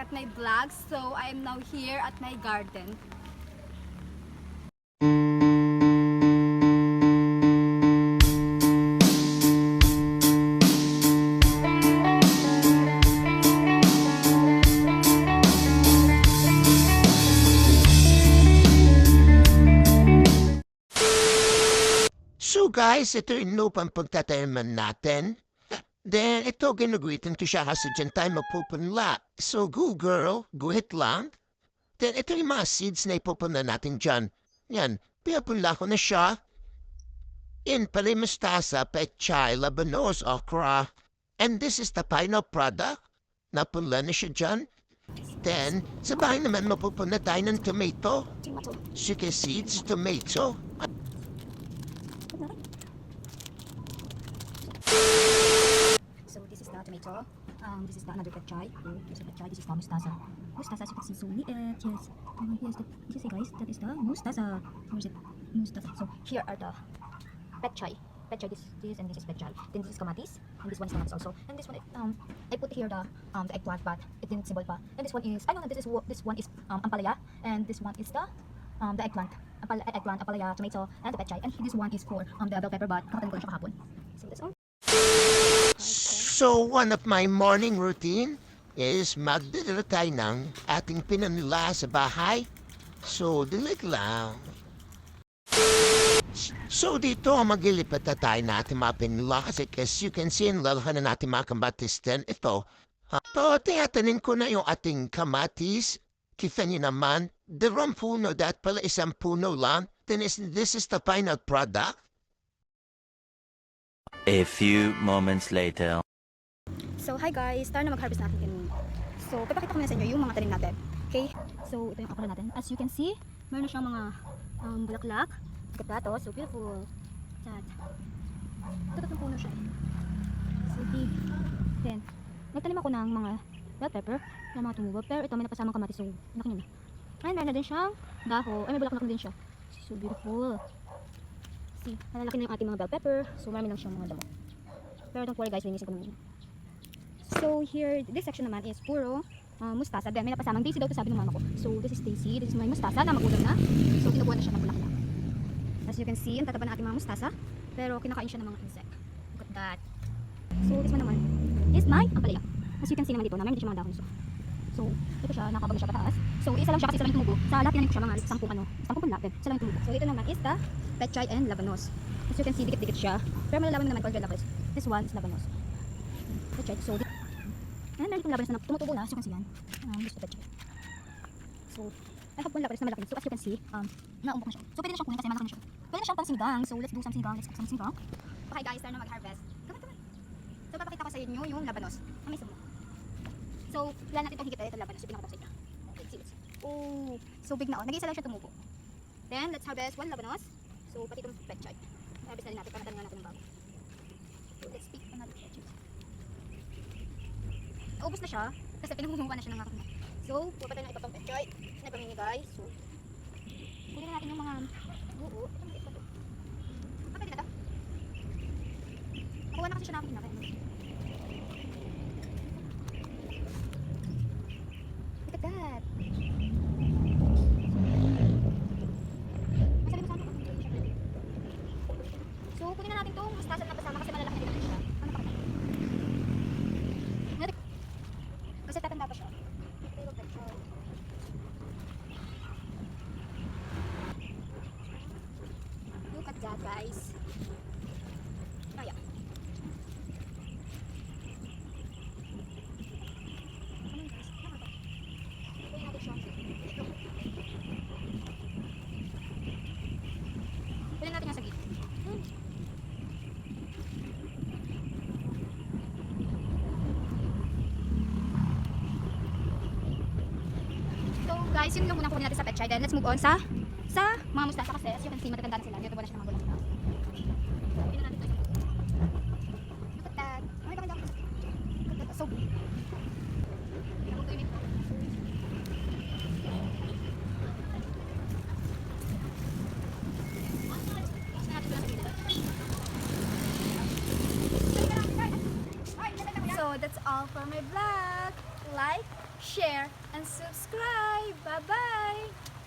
at my vlog. So I am now here at my garden. So guys, ito yung lupang pagtatayaman natin. Then, ito ginagwitan ko siya kasi dyan tayo mapupunla. So go girl, guhit lang. Then, ito yung mga seeds na ipupunla natin dyan. Yan, piyapunla ko na siya. Yan pala yung mustasa, pechay, labanos, okra. And this is the final product. Napunla na siya dyan. Then, sa bahay naman mapupunla tayo ng tomato. Sugar seeds, tomato. So this is the tomato. This is the another pechay. This is pechay. This is the mustasa. Mustasa, as you can see, so yes. Here's it, guys. That is the mustasa. Where is it? Mustasa. So here are the pechay. Pechay. This and this is pechay. Then this is kamatis, and this one is kamatis also. And this one, I put here the eggplant, but it didn't symbol pa. And this one is, I don't know. This one is ampalaya, and this one is the eggplant. Eggplant, ampalaya, tomato, and the pechay. And this one is for the bell pepper, but nakatanim ko na siya kahapon. So that's all. So, one of my morning routine is magdadala tayo ng ating pinanila sa bahay. So, dilig lang. So, dito magilipat na tayo na ating mga pinanila kasi as you can see, nalalahan na natin mga kamatis din. Ito, tiyatanin ko na yung ating kamatis. Kita niyo naman, dalawang puno, that pala isang puno lang. Then this is the final product. A few moments later. So, hi guys! Tara na mag-harvest natin kanina. So, papakita ko muna sa inyo yung mga tanim natin. Okay? So, ito yung okra natin. As you can see, meron na siyang mga bulaklak. Kaplato. So, beautiful. Yan. Tatatong puno siya. So, big. Then, nagtanim ako ng mga bell pepper na mga tumubo. Pero ito, may napasamang kamatis. So, laki niya na. Ay, meron na din siyang daho. Ay, may bulaklak na din siya. So, beautiful. See, malalaki na yung ating mga bell pepper. So, marami lang siyang mga daho. Pero don't worry guys, linisin ko naman. So here, this section naman is puro mustasa. Then may napasamang daisy daw to sabi ng mama ko. So this is daisy, this is my mustasa na magulang na. So kinukuha na siya ng bulaklak. As you can see, ang tataba ng ating mga mustasa. Pero kinakain siya ng mga insect. Look at that. So this one naman is my ampalaya. As you can see naman dito, na meron din siya mga dahon. So ito siya, nakabago siya pataas. So isa lang siya kasi isa lang yung tumubo. Sa lahat yan ko siya mga 10 punla. Isa lang yung tumubo. So ito naman is the pechay and labanos. As you can see, dikit-dikit siya. Pero malalaman naman kung labanos. This one is labanos. Pechay. So and meron itong labanos na tumutubo na. As you can see yan. This is pechay. So I have one labanos na malaki. So as you can see, naumbok na siya. So pwede na siyang kunin kasi malaki na siya. Pwede na siyang pang sinigang. So let's do some sinigang. Let's cook some sinigang. Okay guys, tara na mag-harvest. Come on. So papakita ko sa inyo yung labanos. May sumo. So plan natin itong higit ito labanos. Yung pinakita ko sa inyo. Let's see. Oh, so big na oh. Nag-isa lang siya tumubo. Then let's harvest one labanos. So pati itong pechay. Harvest na rin natin para tanim natin ng bago. So let's pick another pechay. Naubos na siya kasi pinangunguha na siya ng aking. So pupatay na iba pang pechay na pamimigay. So kunin na natin yung mga buo. Ito maliit pa to. Pwede na to. Nakuha na kasi siya na aking pinakay. Look at that. Masabi mo sa ano? So kunin na natin itong mustasa na pasama kasi malalaki na dito siya. Ano pa? Kasi tatanda pa siya. Pero pechay. Look at that guys. Kaya. Pwede natin yung sagit. So guys, yun lang muna kunin natin sa pechay. Then let's move on sa mga mustasa kasi as you can see, matatanda na sila. Dito ba na siya ng magulang na. Pwede na natin ito. Look at that. Ay, bakit lang. So big. Nabuto yun ito. So that's all for my vlog. Like, share, and subscribe. Bye-bye!